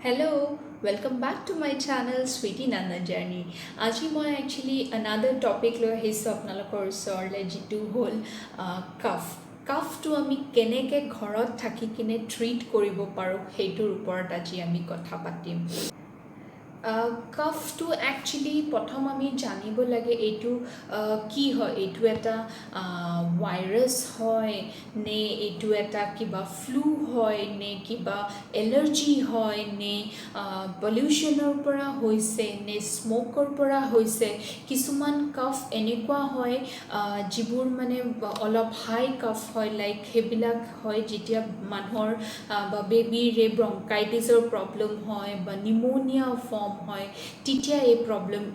Hello, welcome back to my channel Sweetie Nanda Journey. আজি মই actually another topic লৈ আহিছোঁ আপোনালোকৰ ওচৰলৈ যিটো হ'ল কাফ কাফটো আমি কেনেকৈ ঘৰত থাকি কিনে ট্ৰিট কৰিব পাৰোঁ সেইটোৰ ওপৰত আজি আমি কথা পাতিম কাফটো একচুৱেলি প্ৰথম আমি জানিব লাগে এইটো কি হয় এইটো এটা ভাইৰাছ হয় নে এইটো এটা কিবা ফ্লু হয় নে কিবা এলাৰ্জি হয় নে পলিউশ্যনৰ পৰা হৈছে নে স্ম'কৰ পৰা হৈছে কিছুমান কাফ এনেকুৱা হয় যিবোৰ মানে অলপ হাই কাফ হয় লাইক সেইবিলাক হয় যেতিয়া মানুহৰ বা বেবীৰে ব্ৰংকাইটিছৰ প্ৰব্লেম হয় বা নিম'নিয়া ফৰ্ম হয় তেতিয়া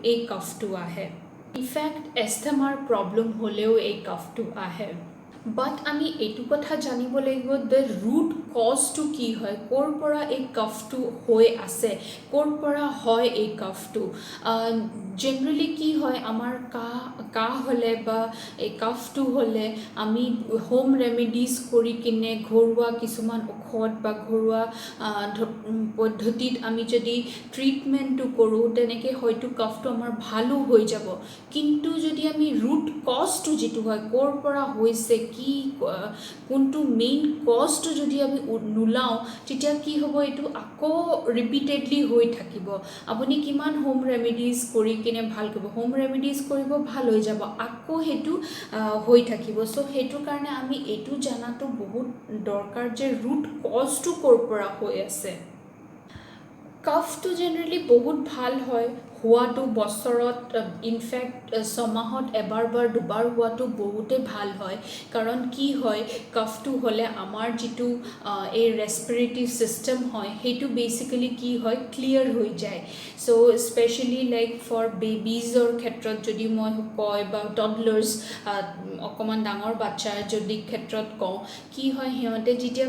এই কাফটো আহে ইনফেক্ট এষ্টেমাৰ প্ৰব্লেম হ'লেও এই কাফটো আহে বাট আমি এইটো কথা জানিব লাগিব দ্য ৰুট কজটো কি হয় ক'ৰ পৰা এই কাফটো হৈ আছে ক'ৰ পৰা হয় এই কাফটো জেনেৰেলি কি হয় আমাৰ কাহ হ'লে বা এই কাফটো হ'লে আমি হোম ৰেমেডিজ কৰি কিনে ঘৰুৱা কিছুমান ঔষধ বা ঘৰুৱা পদ্ধতিত আমি যদি ট্ৰিটমেণ্টটো কৰোঁ তেনেকৈ হয়তো কাফটো আমাৰ ভালো হৈ যাব কিন্তু যদি আমি ৰুট কজটো যিটো হয় ক'ৰ পৰা হৈছে কি কোনটো মেইন কজটো যদি আমি নোলাওঁ তেতিয়া কি হ'ব এইটো আকৌ ৰিপিটেডলি হৈ থাকিব আপুনি কিমান হোম ৰেমেডিজ কৰি কিনে ভাল কৰিব হোম ৰেমেডিজ কৰিব ভাল হৈ যাব আকৌ সেইটো হৈ থাকিব চ' সেইটো কাৰণে আমি এইটো জনাটো বহুত দৰকাৰ যে ৰুট কজটো ক'ৰ পৰা হৈ আছে কাফটো জেনেৰেলি বহুত ভাল হয় হোৱাটো বছৰত ইনফেক্ট ছমাহত এবাৰ বা দুবাৰ হোৱাটো বহুতেই ভাল হয় কাৰণ কি হয় কাফটো হ'লে আমাৰ যিটো এই ৰেছপিৰেটৰী ছিষ্টেম হয় সেইটো বেচিকেলি কি হয় ক্লিয়াৰ হৈ যায় চ' স্পেচিয়েলি লাইক ফৰ বেবিজৰ ক্ষেত্ৰত যদি মই কয় বা টডলাৰ্ছ অকণমান ডাঙৰ বাচ্ছাৰ যদি ক্ষেত্ৰত কওঁ কি হয় সিহঁতে যেতিয়া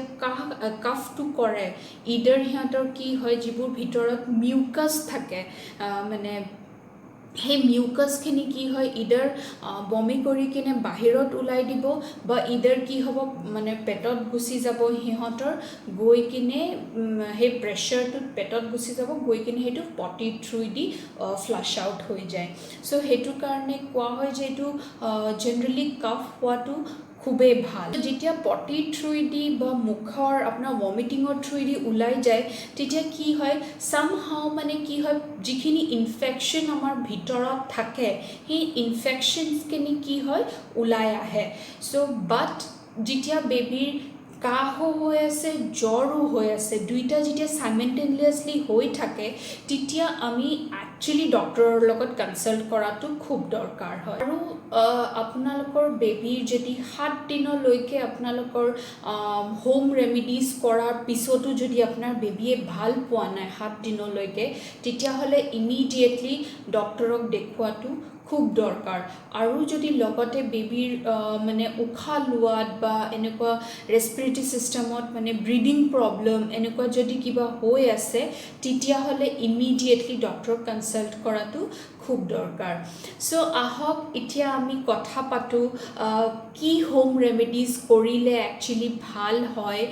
কাফটো কৰে ইডাৰ সিহঁতৰ কি হয় যিবোৰ ভিতৰত মিউকাছ থাকে মানে সেই মিউকাছখিনি কি হয় ইডাৰ বমি কৰি কিনে বাহিৰত ওলাই দিব বা ইডাৰ কি হ'ব মানে পেটত গুচি যাব সিহঁতৰ গৈ কিনে সেই প্ৰেছাৰটোত পেটত গুচি যাব গৈ কিনে সেইটো পটি থ্ৰুদি ফ্লাছ আউট হৈ যায় চ' সেইটো কাৰণে কোৱা হয় যে এইটো জেনেৰেলি কাফ হোৱাটো খুবেই ভাল যেতিয়া পটি থ্ৰুদি বা মুখৰ আপোনাৰ ভমিটিঙৰ থ্ৰুদি ওলাই যায় তেতিয়া কি হয় চামহাও মানে কি হয় যিখিনি ইনফেকশ্যন আমাৰ ভিতৰত থাকে সেই ইনফেকশ্যনছখিনি কি হয় ওলাই আহে চ' বাট যেতিয়া বেবীৰ কাহো হৈ আছে জ্বৰো হৈ আছে দুইটা যেতিয়া চাইমেণ্টেনিয়াছলি হৈ থাকে তেতিয়া আমি একচুৱেলি ডক্টৰৰ লগত কনচাল্ট কৰাটো খুব দৰকাৰ হয় আৰু আপোনালোকৰ বেবীৰ যদি 7 দিনলৈকে আপোনালোকৰ হোম ৰেমেডিজ কৰাৰ পিছতো যদি আপোনাৰ বেবীয়ে ভাল পোৱা নাই 7 দিনলৈকে তেতিয়াহ'লে ইমিডিয়েটলি ডক্টৰক দেখুৱাটো খুব দৰকাৰ আৰু যদি লগতে বেবীৰ মানে উশাহ লোৱাত বা এনেকুৱা ৰেছপিৰেটৰী ছিষ্টেমত মানে ব্ৰিডিং প্ৰব্লেম এনেকুৱা যদি কিবা হৈ আছে তেতিয়াহ'লে ইমিডিয়েটলি ডক্টৰক কনচাল্ট কৰাটো খুব দৰকাৰ চ' আহক এতিয়া আমি কথা পাতোঁ কি হোম ৰেমেডিজ কৰিলে একচুৱেলি ভাল হয়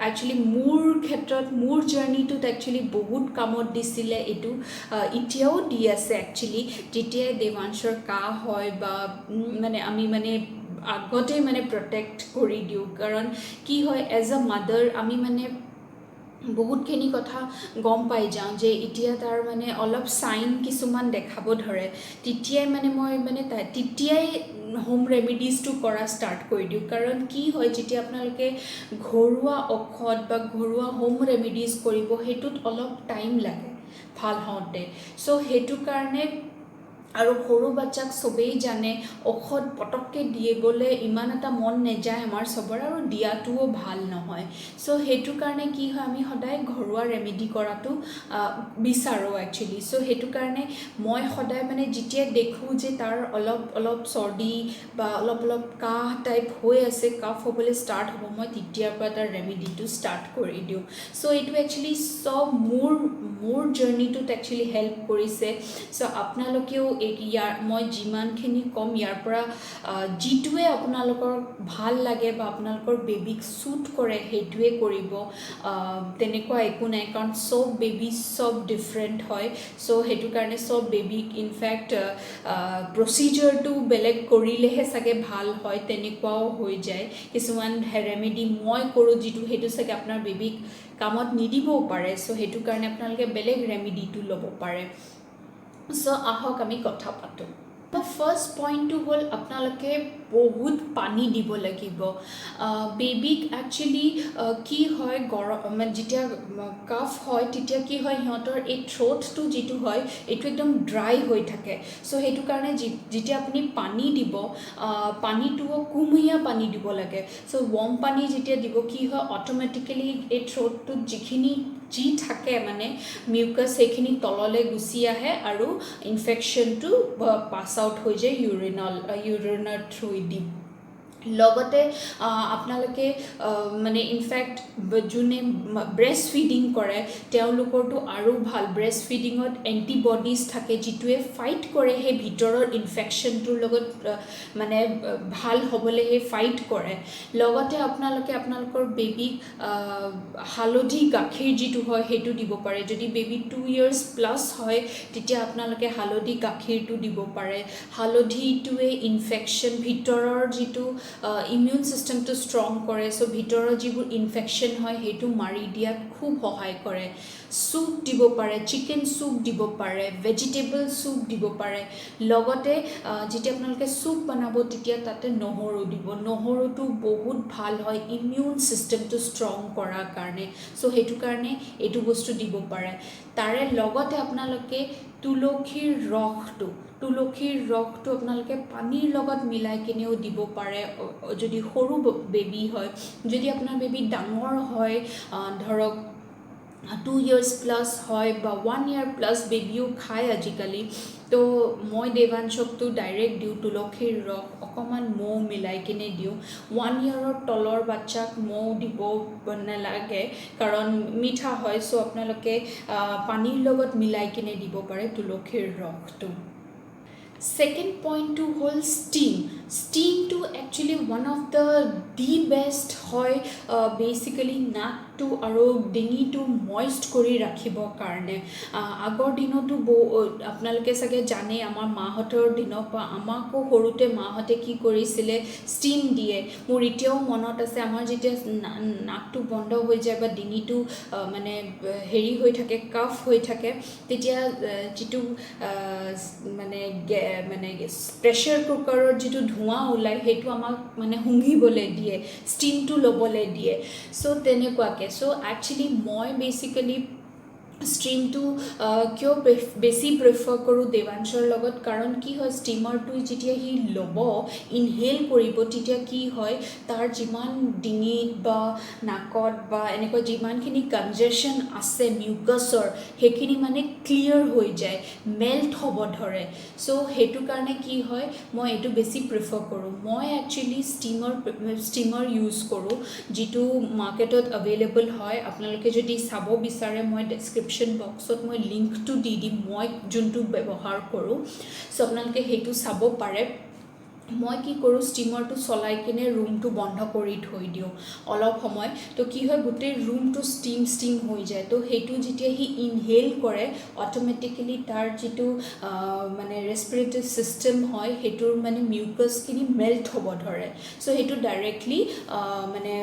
একচুৱেলি মোৰ ক্ষেত্ৰত মোৰ জাৰ্ণিটোত একচুৱেলি বহুত কামত দিছিলে এইটো এতিয়াও দি আছে একচুৱেলি যেতিয়াই দেৱাংশৰ কাহ হয় বা মানে আমি মানে আগতে মানে প্ৰটেক্ট কৰি দিওঁ কাৰণ কি হয় এজ আ মাদাৰ আমি মানে বহুতখিনি কথা গম পাই যাওঁ যে এতিয়া তাৰ মানে অলপ চাইন কিছুমান দেখাব ধৰে তেতিয়াই মানে মই মানে তেতিয়াই হোম ৰেমেডিজটো কৰা ষ্টাৰ্ট কৰি দিওঁ কাৰণ কি হয় যেতিয়া আপোনালোকে ঘৰুৱা ঔষধ বা ঘৰুৱা হোম ৰেমেডিজ কৰিব সেইটোত অলপ টাইম লাগে ভাল হওঁতে চ' সেইটো কাৰণে আৰু সৰু বাচ্চাক চবেই জানে ঔষধ পটককৈ দিবলৈ ইমান এটা মন নাযায় আমাৰ চবৰে আৰু দিয়াটোও ভাল নহয় চ' সেইটো কাৰণে কি হয় আমি সদায় ঘৰুৱা ৰেমেডি কৰাটো বিচাৰোঁ একচুৱেলি চ' সেইটো কাৰণে মই সদায় মানে যেতিয়া দেখোঁ যে তাৰ অলপ চৰ্দি বা অলপ কাহ টাইপ হৈ আছে কাফ হ'বলৈ ষ্টাৰ্ট হ'ব মই তেতিয়াৰ পৰা তাৰ ৰেমেডিটো ষ্টাৰ্ট কৰি দিওঁ চ' এইটো একচুৱেলি চব মোৰ জাৰ্ণিটোত একচুৱেলি হেল্প কৰিছে চ' আপোনালোকেও মই যিমানখিনি কম ইয়াৰ পৰা যিটোৱে আপোনালোকৰ ভাল লাগে বা আপোনালোকৰ বেবিক শ্বুট কৰে সেইটোৱে কৰিব, তেনেকুৱা একো নাই, কাৰণ চব বেবি চব ডিফাৰেণ্ট হয়। চ' সেইটো কাৰণে চব বেবিক ইনফেক্ট প্ৰচিজাৰটো বেলেগ কৰিলেহে চাগে ভাল হয়, তেনেকুৱাও হৈ যায়। কিছুমান ৰেমেডি মই কৰোঁ যিটো সেইটো চাগে আপোনাৰ বেবিক কামত নিদিবও পাৰে, চ' সেইটো কাৰণে আপোনালোকে বেলেগ ৰেমেডিটো ল'ব পাৰে। চ' আহক আমি কথা পাতোঁ। ফাৰ্ষ্ট পইণ্টটো হ'ল আপোনালোকে বহুত পানী দিব লাগিব। বেবিক একচুৱেলি কি হয়, যেতিয়া কাফ হয় তেতিয়া কি হয়, সিহঁতৰ এই থ্ৰ'টটো যিটো হয় এইটো একদম ড্ৰাই হৈ থাকে। চ' সেইটো কাৰণে যেতিয়া আপুনি পানী দিব, পানীটোও কুহুমীয়া পানী দিব লাগে। চ' ৱাৰ্ম পানী যেতিয়া দিব কি হয়, অট'মেটিকেলি এই থ্ৰ'টটোত যি থাকে মানে মিউকাছ সেইখিনি তললৈ গুচি আহে আৰু ইনফেকশ্যনটো পাছ আউট হৈ যায় ইউৰিনৰ থ্ৰুৱেদি। লগতে আপোনালোকে মানে ইনফেক্ট যোনে ব্ৰেষ্ট ফিডিং কৰে তেওঁলোকৰতো আৰু ভাল। ব্ৰেষ্ট ফিডিঙত এণ্টিবডিজ থাকে যিটোৱে ফাইট কৰে সেই ভিতৰৰ ইনফেকশ্যনটোৰ লগত, মানে ভাল হ'বলৈ সেই ফাইট কৰে। লগতে আপোনালোকে আপোনালোকৰ বেবিক হালধি গাখীৰ যিটো হয় সেইটো দিব পাৰে। যদি বেবি 2 years প্লাছ হয় তেতিয়া আপোনালোকে হালধি গাখীৰটো দিব পাৰে। হালধিটোৱে ইনফেকশ্যন, ভিতৰৰ যিটো ইমিউন ছিষ্টেমটো ষ্ট্ৰং কৰে, চ' ভিতৰৰ যিবোৰ ইনফেকশ্যন হয় সেইটো মাৰি দিয়াত খুব সহায় কৰে। চুপ দিব পাৰে, চিকেন চুপ দিব পাৰে, ভেজিটেবল চুপ দিব পাৰে। লগতে যেতিয়া আপোনালোকে চুপ বনাব তেতিয়া তাতে নহৰু দিব। নহৰুটো বহুত ভাল হয় ইমিউন ছিষ্টেমটো ষ্ট্ৰং কৰাৰ কাৰণে, চ' সেইটো কাৰণে এইটো বস্তু দিব পাৰে। তাৰে লগতে আপোনালোকে তুলসীৰ ৰসটো আপোনালোকে পানীৰ লগত মিলাই কিনেও দিব পাৰে যদি সৰু বেবী হয়। যদি আপোনাৰ বেবী ডাঙৰ হয়, ধৰক 2 years প্লাছ হয় বা 1 year প্লাছ বেবীও খায় আজিকালি, তো মই দেৱাংশকটো ডাইৰেক্ট দিওঁ তুলসীৰ ৰস, অকণমান মৌ মিলাই কিনে দিওঁ। 1 yearৰ তলৰ বাচ্চাক মৌ দিব নালাগে কাৰণ মিঠা হয়, চ' আপোনালোকে পানীৰ লগত মিলাই কিনে দিব পাৰে তুলসীৰ ৰসটো। ছেকেণ্ড পইণ্টটো হ'ল ষ্টিমটো actually one of the best হয় বেচিকেলি নাকটো আৰু ডিঙিটো মইষ্ট কৰি ৰাখিবৰ কাৰণে। আগৰ দিনতো আপোনালোকে চাগে জানে, আমাৰ মাহঁতৰ দিনৰ পৰা আমাকো সৰুতে মাহঁতে কি কৰিছিলে, ষ্টিম দিয়ে। মোৰ এতিয়াও মনত আছে, আমাৰ যেতিয়া নাকটো বন্ধ হৈ যায় বা ডিঙিটো মানে হেৰি হৈ থাকে, কাফ হৈ থাকে, তেতিয়া যিটো মানে প্ৰেছাৰ কুকাৰৰ যিটো ধোঁৱা ওলায় সেইটো আমাক মানে শুঙিবলৈ দিয়ে, ষ্টিমটো ল'বলৈ দিয়ে। চ' তেনেকুৱাকৈ, চ' একচুৱেলি মই বেচিকেলি ষ্টিমটো কিয় বেছি প্ৰিফাৰ কৰোঁ দেৱাংশৰ লগত, কাৰণ কি হয় ষ্টিমাৰটো যেতিয়া সি ল'ব, ইনহেল কৰিব, তেতিয়া কি হয় তাৰ যিমান ডিঙিত বা নাকত বা এনেকুৱা যিমানখিনি কনজেশ্যন আছে মিউকাছৰ সেইখিনি মানে ক্লিয়াৰ হৈ যায়, মেল্ট হ'ব ধৰে। চ' সেইটো কাৰণে কি হয় মই এইটো বেছি প্ৰিফাৰ কৰোঁ। মই একচুৱেলি ষ্টিমাৰ ইউজ কৰোঁ যিটো মাৰ্কেটত এভেইলেবল হয়। আপোনালোকে যদি চাব বিচাৰে মই ডেছক্ৰিপশ্যন বক্সত মই লিংকটো দি দিম, মই যোনটো ব্যৱহাৰ কৰোঁ, চ' আপোনালোকে সেইটো চাব পাৰে। মই কি কৰোঁ, ষ্টিমাৰটো চলাই কিনে ৰুমটো বন্ধ কৰি থৈ দিওঁ অলপ সময়, তো কি হয় গোটেই ৰুমটো ষ্টিম হৈ যায়। তো সেইটো যেতিয়া সি ইনহেল কৰে অট'মেটিকেলি তাৰ যিটো মানে ৰেছপিৰেটৰী ছিষ্টেম হয় সেইটোৰ মানে মিউকাছখিনি মেল্ট হ'ব ধৰে, চ' সেইটো ডাইৰেক্টলি মানে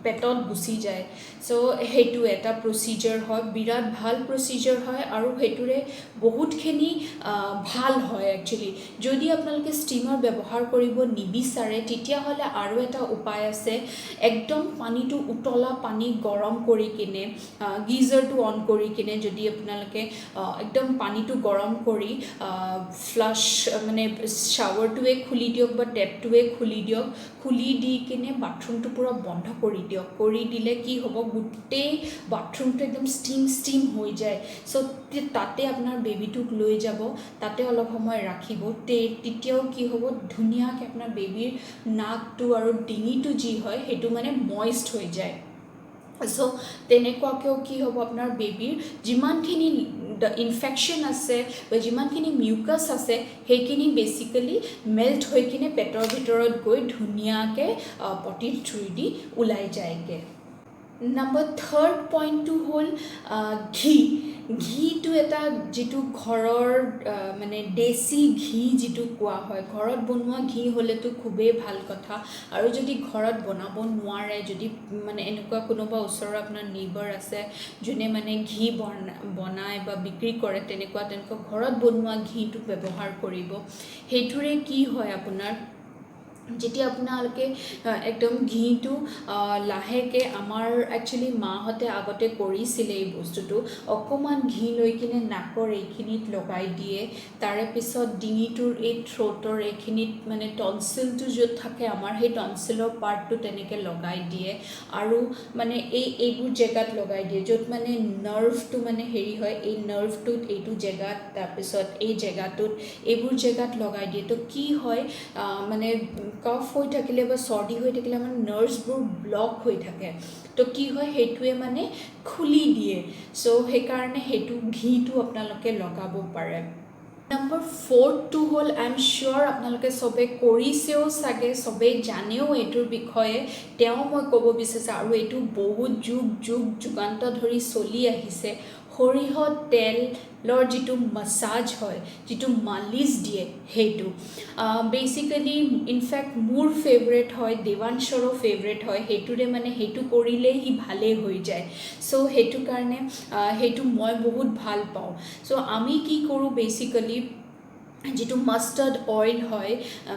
পেটত গুচি যায়। চ' সেইটো এটা প্ৰচিজাৰ হয়, বিৰাট ভাল প্ৰচিজাৰ হয় আৰু সেইটোৰে বহুতখিনি ভাল হয় একচুৱেলি। যদি আপোনালোকে ষ্টিমাৰ ব্যৱহাৰ কৰিব নিবিচাৰে তেতিয়াহ'লে আৰু এটা উপায় আছে, একদম পানীটো উতলা পানী গৰম কৰি কিনে গিজাৰটো অন কৰি কিনে যদি আপোনালোকে একদম পানীটো গৰম কৰি ফ্লাছ মানে শ্বাৱাৰটোৱে খুলি দিয়ক বা টেপটোৱে খুলি দিয়ক, খুলি দি কিনে বাথৰুমটো পূৰা বন্ধ কৰি দিয়ক। কৰি দিলে কি হ'ব, গোটেই বাথৰুমটো একদম ষ্টিম হৈ যায়। চ' তাতে আপোনাৰ বেবীটোক লৈ যাব, তাতে অলপ সময় ৰাখিব, তেতিয়াও কি হ'ব ধুনীয়াকৈ আপোনাৰ বেবীৰ নাকটো আৰু ডিঙিটো যি হয় সেইটো মানে মইষ্ট হৈ যায়। সো তেনেকুৱাকৈও কি হ'ব আপোনাৰ বেবীৰ যিমানখিনি ইনফেকশ্যন আছে বা যিমানখিনি মিউকাছ আছে সেইখিনি বেচিকেলি মেল্ট হৈ কিনে পেটৰ ভিতৰত গৈ ধুনীয়াকৈ পটিৰ থ্ৰুদি ওলাই যায়গৈ নাম্বাৰ থাৰ্ড পইণ্টটো হ'ল ঘি ঘিটো এটা যিটো ঘৰৰ মানে দেশী ঘি যিটো কোৱা হয় ঘৰত বনোৱা ঘি হ'লেতো খুবেই ভাল কথা আৰু যদি ঘৰত বনাব নোৱাৰে যদি মানে এনেকুৱা কোনোবা ওচৰৰ আপোনাৰ নেইবাৰ আছে যোনে মানে ঘি বনায় বা বিক্ৰী কৰে তেনেকুৱা ঘৰত বনোৱা ঘিটো ব্যৱহাৰ কৰিব সেইটোৰে কি হয় আপোনাৰ যেতিয়া আপোনালোকে একদম ঘিটো লাহেকৈ আমাৰ একচুৱেলি মাহঁতে আগতে কৰিছিলে এই বস্তুটো অকণমান ঘি লৈ কিনে নাকৰ এইখিনিত লগাই দিয়ে তাৰে পিছত ডিঙিটোৰ এই থ্ৰ'টৰ এইখিনিত মানে টনচিলটো য'ত থাকে আমাৰ সেই টনচিলৰ পাৰ্টটো তেনেকৈ লগাই দিয়ে আৰু মানে এইবোৰ জেগাত লগাই দিয়ে য'ত মানে নাৰ্ভটো মানে হেৰি হয় এই নাৰ্ভটোত এইটো জেগাত তাৰপিছত এই জেগাটোত এইবোৰ জেগাত লগাই দিয়ে তো কি হয় মানে কফ হৈ থাকিলে বা চৰ্দি হৈ থাকিলে মানে নাৰ্ভছবোৰ ব্লক হৈ থাকে তো কি হয় সেইটোৱে মানে খুলি দিয়ে চ' সেইকাৰণে সেইটো ঘিটো আপোনালোকে লগাব পাৰে নম্বৰ ফ'ৰ্থটো হ'ল আই এম চিয়'ৰ আপোনালোকে চবেই কৰিছেও চাগে চবেই জানেও এইটোৰ বিষয়ে মই ক'ব বিচাৰিছোঁ আৰু এইটো বহুত যুগান্ত ধৰি চলি আহিছে সৰিয়হ তেলৰ যিটো মাছাজ হয় যিটো মালিচ দিয়ে সেইটো বেচিকেলি ইনফেক্ট মোৰ ফেভৰেট হয় দেৱাংশৰো ফেভৰেট হয় সেইটোৰে মানে সেইটো কৰিলেই সি ভালেই হৈ যায় চ' সেইটো কাৰণে সেইটো মই বহুত ভাল পাওঁ চ' আমি কি কৰোঁ বেচিকেলি যিটো মাষ্টাৰ্ড অইল হয়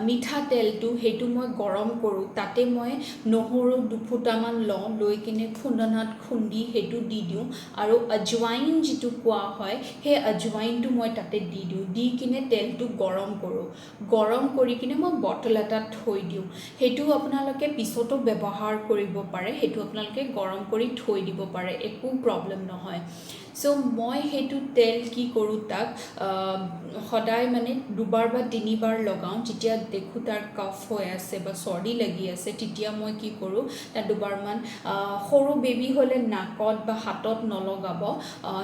মিঠাতেলটো সেইটো মই গৰম কৰোঁ তাতে মই নহৰু দুফুটামান লওঁ লৈ কিনে খুন্দনাত খুন্দি সেইটো দি দিওঁ আৰু আজৱাইন যিটো কোৱা হয় সেই আজৱাইনটো মই তাতে দি দিওঁ দি কিনে তেলটো গৰম কৰোঁ গৰম কৰি কিনে মই বটল এটাত থৈ দিওঁ সেইটো আপোনালোকে পিছতো ব্যৱহাৰ কৰিব পাৰে সেইটো আপোনালোকে গৰম কৰি থৈ দিব পাৰে একো প্ৰব্লেম নহয় চ' মই সেইটো তেল কি কৰোঁ তাক সদায় মানে দুবাৰ বা তিনিবাৰ লগাওঁ যেতিয়া দেখোঁ তাৰ কফ হৈ আছে বা চৰ্দি লাগি আছে তেতিয়া মই কি কৰোঁ তাত দুবাৰমান সৰু বেবী হ'লে নাকত বা হাতত নলগাব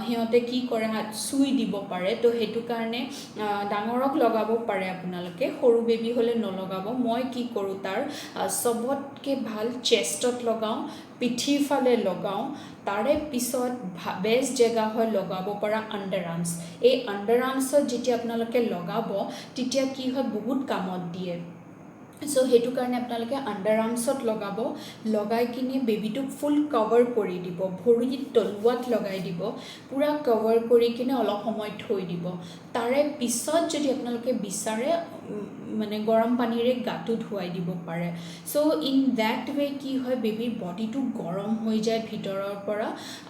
সিহঁতে কি কৰে হাত চুই দিব পাৰে তো সেইটো কাৰণে ডাঙৰক লগাব পাৰে আপোনালোকে সৰু বেবী হ'লে নলগাব মই কি কৰোঁ তাৰ চবতকৈ ভাল চেষ্টত লগাওঁ পিঠিৰ ফালে লগাওঁ তাৰে পিছত বেষ্ট জেগা হয় লগাব পৰা আণ্ডাৰ আৰ্মছ এই আণ্ডাৰ আৰ্মছত যেতিয়া আপোনালোকে লগাব তেতিয়া কি হয় বহুত কামত দিয়ে চ' সেইটো কাৰণে আপোনালোকে আণ্ডাৰ আৰ্মছত লগাব লগাই কিনে বেবীটোক ফুল কভাৰ কৰি দিব ভৰিৰ তলুৱাত লগাই দিব পূৰা কভাৰ কৰি কিনে অলপ সময় থৈ দিব তাৰে পিছত যদি আপোনালোকে বিচাৰে মানে গৰম পানীৰে গাটো ধুৱাই দিব পাৰে চ' ইন দেট ৱে কি হয় বেবীৰ বডিটো গৰম হৈ যায় ভিতৰৰ পৰা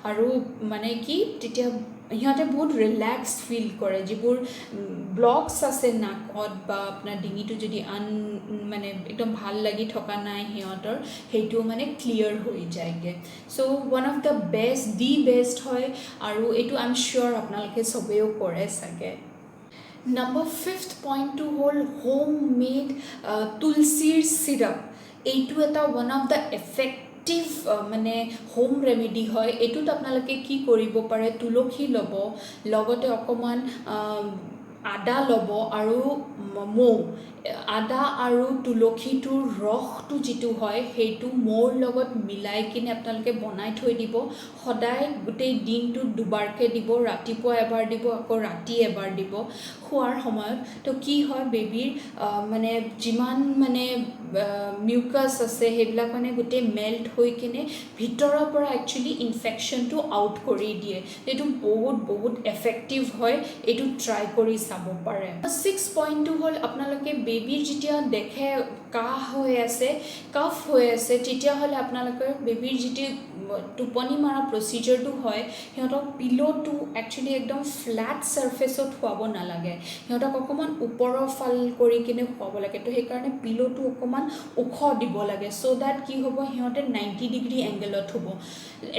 আৰু মানে কি তেতিয়া সিহঁতে বহুত ৰিলেক্স ফিল কৰে যিবোৰ ব্লকছ আছে নাকত বা আপোনাৰ ডিঙিটো যদি মানে একদম ভাল লাগি থকা নাই সিহঁতৰ সেইটো মানে ক্লিয়াৰ হৈ যায়গৈ চ' ওৱান অফ দ্য বেষ্ট হয় আৰু এইটো আই এম চিয়'ৰ আপোনালোকে চবেও কৰে চাগে নম্বৰ ফিফথ পইণ্টটো হ'ল হোম মেড তুলসীৰ চিৰাপ এইটো এটা ওৱান অফ দ্য এফেক্টিভ মানে হোম ৰেমেডি হয় এইটোত আপোনালোকে কি কৰিব পাৰে তুলসী ল'ব লগতে অকণমান আদা ল'ব আৰু মৌ আদা আৰু তুলসীটোৰ ৰসটো যিটো হয় সেইটো মৌৰ লগত মিলাই কিনে আপোনালোকে বনাই থৈ দিব সদায় গোটেই দিনটোত দুবাৰকৈ দিব ৰাতিপুৱা এবাৰ দিব আকৌ ৰাতি এবাৰ দিব খোৱাৰ সময়ত তো কি হয় বেবীৰ মানে যিমান মানে মিউকাছ আছে সেইবিলাক মানে গোটেই মেল্ট হৈ কিনে ভিতৰৰ পৰা একচুৱেলি ইনফেকশ্যনটো আউট কৰি দিয়ে এইটো বহুত এফেক্টিভ হয় এইটো ট্ৰাই কৰি চাব পাৰে ছিক্স পইণ্টটো হ'ল আপোনালোকে বেবীৰ যেতিয়া দেখে কাহ হৈ আছে কফ হৈ আছে তেতিয়াহ'লে আপোনালোকৰ বেবীৰ যিটো টোপনি মৰা প্ৰচিজাৰটো হয় সিহঁতক পিল'টো একচুৱেলি একদম ফ্লেট ছাৰ্ফেচত শুৱাব নালাগে সিহঁতক অকণমান ওপৰৰ ফাল কৰি কিনে শুৱাব লাগে তো সেইকাৰণে পিল'টো অকণমান ওখ দিব লাগে চ' ডেট কি হ'ব সিহঁতে 90 ডিগ্ৰী এংগেলত হ'ব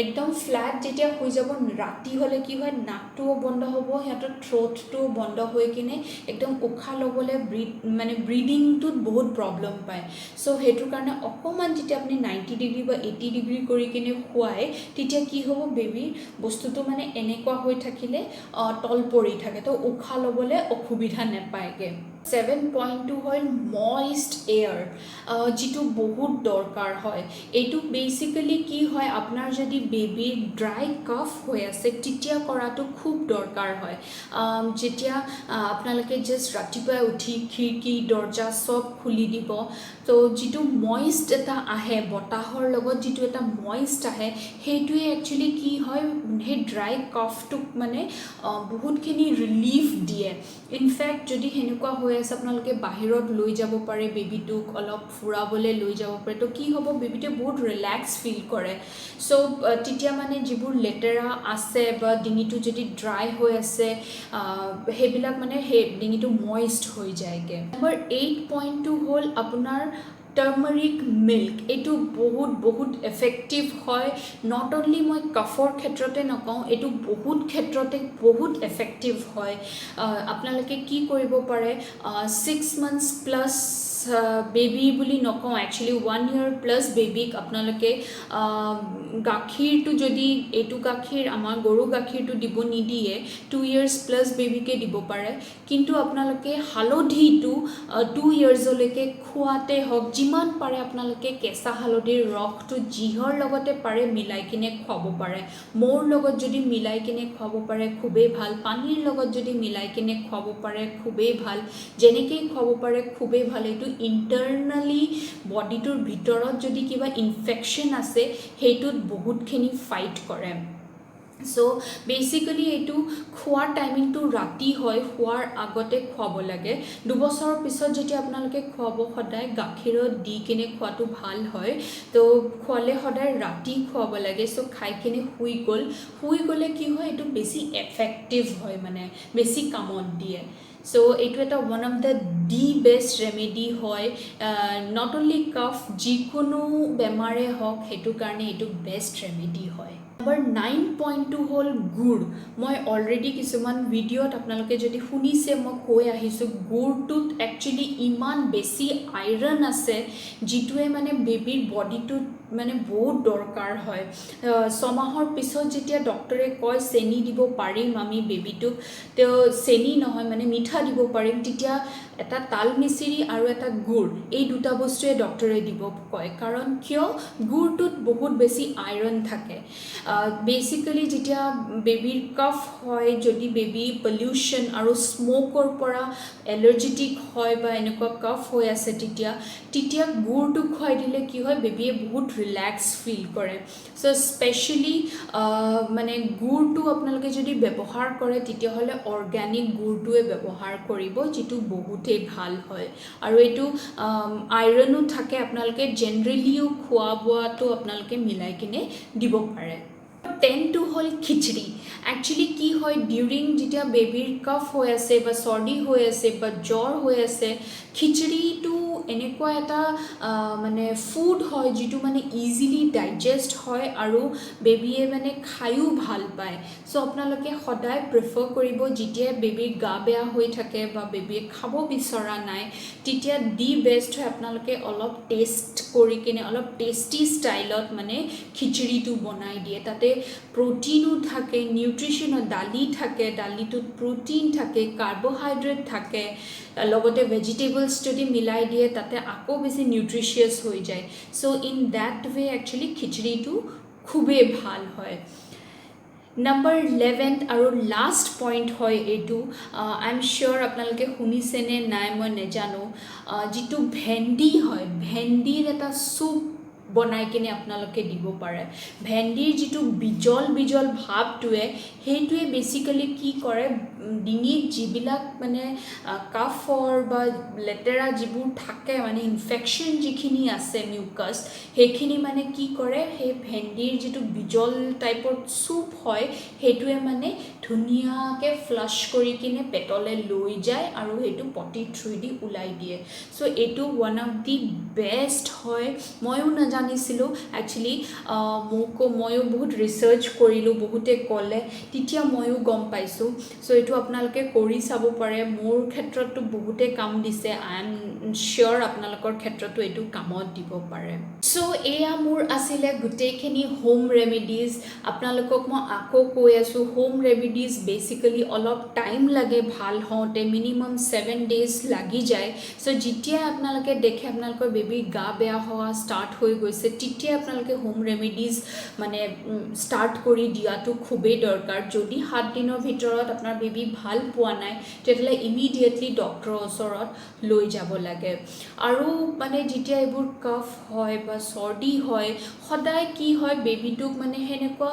একদম ফ্লেট যেতিয়া হৈ যাব ৰাতি হ'লে কি হয় নাকটোও বন্ধ হ'ব সিহঁতৰ থ্ৰ'টটোও বন্ধ হৈ কিনে একদম উশাহ ল'বলৈ মানে ব্ৰিডিংটোত বহুত প্ৰব্লেম পায় চ' সেইটো কাৰণে অকণমান যেতিয়া আপুনি 90 ডিগ্ৰী বা 80 ডিগ্ৰী কৰি কিনে শুৱাই খুৱায় তেতিয়া কি হ'ব বেবীৰ বস্তুটো মানে এনেকুৱা হৈ থাকিলে তল পৰি থাকে তো উশাহ ল'বলৈ অসুবিধা নাপায়গৈ 7.2 হয় মইষ্ট এয়াৰ যিটো বহুত দৰকাৰ হয় এইটো বেচিক্যালি কি হয় আপোনাৰ যদি বেবীৰ ড্ৰাই কাফ হৈ আছে তেতিয়া কৰাটো খুব দৰকাৰ হয় যেতিয়া আপোনালোকে জাষ্ট ৰাতিপুৱাই উঠি খিৰিকী দৰ্জা চব খুলি দিব তো যিটো মইষ্ট এটা আহে বতাহৰ লগত যিটো এটা মইষ্ট আহে সেইটোৱে একচুৱেলি কি হয় সেই ড্ৰাই কাফটোক মানে বহুতখিনি ৰিলিফ দিয়ে ইনফেক্ট যদি সেনেকুৱা হৈ আছে আপোনালোকে বাহিৰত লৈ যাব পাৰে বেবীটোক অলপ ফুৰাবলৈ লৈ যাব পাৰে তো কি হ'ব বেবীটোৱে বহুত ৰিলেক্স ফিল কৰে চ' তেতিয়া মানে যিবোৰ লেতেৰা আছে বা ডিঙিটো যদি ড্ৰাই হৈ আছে সেইবিলাক মানে সেই ডিঙিটো মইষ্ট হৈ যায়গৈ নম্বৰ 8.2 হ'ল আপোনাৰ টাৰ্মাৰিক মিল্ক এইটো বহুত এফেক্টিভ হয় নট অনলি মই কাফৰ ক্ষেত্ৰতে নকওঁ এইটো বহুত ক্ষেত্ৰতে বহুত এফেক্টিভ হয় আপোনালোকে কি কৰিব পাৰে 6 months প্লাছ বেবী বুলি নকওঁ একচুৱেলি 1 year প্লাছ বেবীক আপোনালোকে গাখীৰটো যদি এইটো গাখীৰ আমাৰ গৰু গাখীৰটো দিব নিদিয়ে 2 years প্লাছ বেবীকে দিব পাৰে কিন্তু আপোনালোকে হালধিটো 2 yearsলৈকে খোৱাতে হওক যিমান পাৰে আপোনালোকে কেঁচা হালধিৰ ৰসটো যিহৰ লগতে পাৰে মিলাই কিনে খুৱাব পাৰে মোৰ লগত যদি মিলাই কিনে খুৱাব পাৰে খুবেই ভাল পানীৰ লগত যদি মিলাই কিনে খুৱাব পাৰে খুবেই ভাল যেনেকৈ খুৱাব পাৰে খুবেই ভাল এইটো ইণ্টাৰনেলি বডিটোৰ ভিতৰত যদি কিবা ইনফেকশ্যন আছে সেইটোত বহুতখিনি ফাইট কৰে চ' বেচিকেলি এইটো খোৱাৰ টাইমিংটো ৰাতি হয় খোৱাৰ আগতে খুৱাব লাগে 2 বছৰৰ পিছত যেতিয়া আপোনালোকে খুৱাব সদায় গাখীৰত দি কিনে খোৱাটো ভাল হয় তো খোৱালে সদায় ৰাতি খুৱাব লাগে চ' খাই কিনে শুই গ'লে কি হয় এইটো বেছি এফেক্টিভ হয় মানে বেছি কামত দিয়ে চ' এইটো এটা one of the best remedy হয় নট অনলি কাফ যিকোনো বেমাৰে হওক সেইটো কাৰণে এইটো বেষ্ট ৰেমেডি হয় নম্বৰ 9.2 হ'ল গুড় মই অলৰেডি কিছুমান ভিডিঅ'ত আপোনালোকে যদি শুনিছে মই কৈ আহিছোঁ গুড়টোত একচুৱেলি ইমান বেছি আইৰণ আছে যিটোৱে মানে বেবীৰ বডিটোত মানে বহুত দৰকাৰ হয় 6 মাহৰ পিছত যেতিয়া ডক্টৰে কয় চেনি দিব পাৰিম আমি বেবীটোক তেওঁ চেনি নহয় মানে মিঠা দিব পাৰিম তেতিয়া এটা তাল মিচিৰি আৰু এটা গুড় এই দুটা বস্তুৱে ডক্টৰে দিব কয় কাৰণ কিয় গুড়টোত বহুত বেছি আইৰণ থাকে বেচিক্যালি যেতিয়া বেবীৰ কাফ হয় যদি বেবী পলিউশ্যন আৰু স্ম'কৰ পৰা এলাৰ্জেটিক হয় বা এনেকুৱা কাফ হৈ আছে তেতিয়া গুড়টো খুৱাই দিলে কি হয় বেবীয়ে বহুত ৰিলেক্স ফিল কৰে চ' স্পেচিয়েলি মানে গুড়টো আপোনালোকে যদি ব্যৱহাৰ কৰে তেতিয়াহ'লে অৰ্গেনিক গুড়টোৱে ব্যৱহাৰ কৰিব যিটো বহুতেই ভাল হয় আৰু এইটো আইৰণো থাকে আপোনালোকে জেনেৰেলিও খোৱা বোৱাটো আপোনালোকে মিলাই কিনে দিব পাৰে 10টো হ'ল খিচৰি একচুৱেলি কি হয় ডিউৰিং যেতিয়া বেবীৰ কাফ হৈ আছে বা চৰ্দি হৈ আছে বা জ্বৰ হৈ আছে খিচৰিটো এনেকুৱা এটা মানে ফুড হয় যিটো মানে ইজিলি ডাইজেষ্ট হয় আৰু বেবীয়ে মানে খায়ো ভাল পায় চ' আপোনালোকে সদায় প্ৰিফাৰ কৰিব যেতিয়া বেবীৰ গা বেয়া হৈ থাকে বা বেবীয়ে খাব বিচৰা নাই তেতিয়া দি বেষ্ট হয় আপোনালোকে অলপ টেষ্ট কৰি কিনে অলপ টেষ্টি ষ্টাইলত মানে খিচৰিটো বনাই দিয়ে তাতে প্ৰটিনো থাকে নিউট্ৰিশ্যনৰ দালি থাকে দালিটোত প্ৰটিন থাকে কাৰ্বহাইড্ৰেট থাকে লগতে ভেজিটেবলছ যদি মিলাই দিয়ে তাতে আকৌ বেছি নিউট্ৰিচিয়াছ হৈ যায় চ' ইন দ্যাট ৱে একচুৱেলি খিচৰিটো খুবেই ভাল হয় নম্বৰ 11 আৰু লাষ্ট পইণ্ট হয় এইটো আই এম চিয়'ৰ আপোনালোকে শুনিছেনে নাই মই নাজানো যিটো ভেন্দি হয় ভেন্দিৰ এটা চুপ বনাই কিনে আপোনালোকে দিব পাৰে ভেন্দিৰ যিটো বিজল ভাৱটোৱে সেইটোৱে বেচিকেলি কি কৰে ডিঙিত যিবিলাক মানে কাফৰ বা লেতেৰা যিবোৰ থাকে মানে ইনফেকশ্যন যিখিনি আছে মিউকাছ সেইখিনি মানে কি কৰে সেই ভেন্দিৰ যিটো বিজল টাইপৰ চুপ হয় সেইটোৱে মানে ধুনীয়াকৈ ফ্লাছ কৰি কিনে পেটলৈ লৈ যায় আৰু সেইটো পটি থ্ৰুদি ওলাই দিয়ে চ' এইটো ওৱান অফ দি বেষ্ট হয় ময়ো নাজানো নাজানিছিলোঁ একচুৱেলি ময়ো বহুত ৰিচাৰ্চ কৰিলোঁ বহুতে ক'লে তেতিয়া ময়ো গম পাইছোঁ চ' এইটো আপোনালোকে কৰি চাব পাৰে মোৰ ক্ষেত্ৰতো বহুতে কাম দিছে আই এম চিয়'ৰ আপোনালোকৰ ক্ষেত্ৰতো এইটো কামত দিব পাৰে চ' এয়া মোৰ আছিলে গোটেইখিনি হোম ৰেমেডিজ আপোনালোকক মই আকৌ কৈ আছোঁ হোম ৰেমেডিজ বেচিকেলি অলপ টাইম লাগে ভাল হওঁতে মিনিমাম 7 days লাগি যায় চ' যেতিয়া আপোনালোকে দেখে আপোনালোকৰ বেবী গা বেয়া হোৱা ষ্টাৰ্ট হৈ গৈছে তেতিয়া আপোনালোকে হোম ৰেমেডিজ মানে ষ্টাৰ্ট কৰি দিয়াটো খুবেই দৰকাৰ যদি 7 দিনৰ ভিতৰত আপোনাৰ বেবী ভাল পোৱা নাই তেতিয়াহ'লে ইমিডিয়েটলি ডক্টৰৰ ওচৰত লৈ যাব লাগে আৰু মানে যেতিয়া এইবোৰ কফ হয় বা চৰ্দি হয় সদায় কি হয় বেবীটোক মানে সেনেকুৱা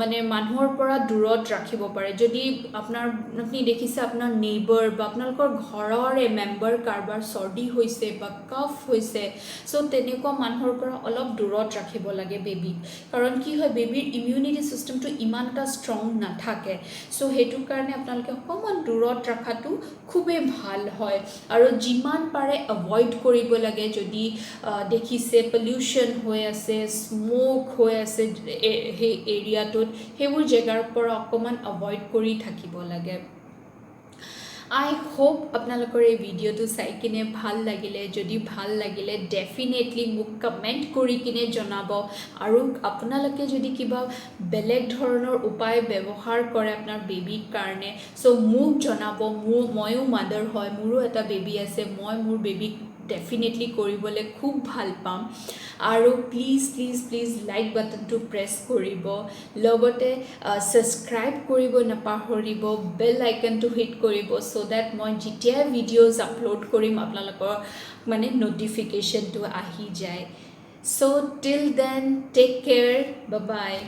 মানে মানুহৰ পৰা দূৰত ৰাখিব পাৰে যদি আপুনি দেখিছে আপোনাৰ নেইবাৰ বা আপোনালোকৰ ঘৰৰে মেম্বাৰ কাৰোবাৰ চৰ্দি হৈছে বা কফ হৈছে চ' তেনেকুৱা মানুহৰ পৰা অলপ দূৰত ৰাখিব লাগে বেবীক কাৰণ কি হয় বেবীৰ ইমিউনিটি ছিষ্টেমটো ইমান এটা ষ্ট্ৰং নাথাকে চ' সেইটো কাৰণে আপোনালোকে অকণমান দূৰত ৰখাটো খুবেই ভাল হয় আৰু যিমান পাৰে এভইড কৰিব লাগে যদি দেখিছে পলিউশ্যন হৈ আছে স্ম'ক হৈ আছে সেই এৰিয়াটোত সেইবোৰ জেগাৰ পৰা অকণমান এভইড কৰি থাকিব লাগে আই হোপ আপোনালোকৰ এই ভিডিঅ'টো চাই কিনে ভাল লাগিলে যদি ভাল লাগিলে ডেফিনেটলি মোক কমেণ্ট কৰি কিনে জনাব আৰু আপোনালোকে যদি কিবা বেলেগ ধৰণৰ উপায় ব্যৱহাৰ কৰে আপোনাৰ বেবীৰ কাৰণে চ' মোক জনাব ময়ো মাদাৰ হয় মোৰো এটা বেবী আছে মই মোৰ বেবীক ডেফিনেটলি কৰিবলৈ খুব ভাল পাম আৰু প্লিজ লাইক বাটনটো প্ৰেছ কৰিব লগতে ছাবস্ক্ৰাইব কৰিব নাপাহৰিব বেল আইকনটো হিট কৰিব চ' ডেট মই যেতিয়াই ভিডিঅ'জ আপলোড কৰিম আপোনালোকৰ মানে ন'টিফিকেশ্যনটো আহি যায় চ' till then take care bye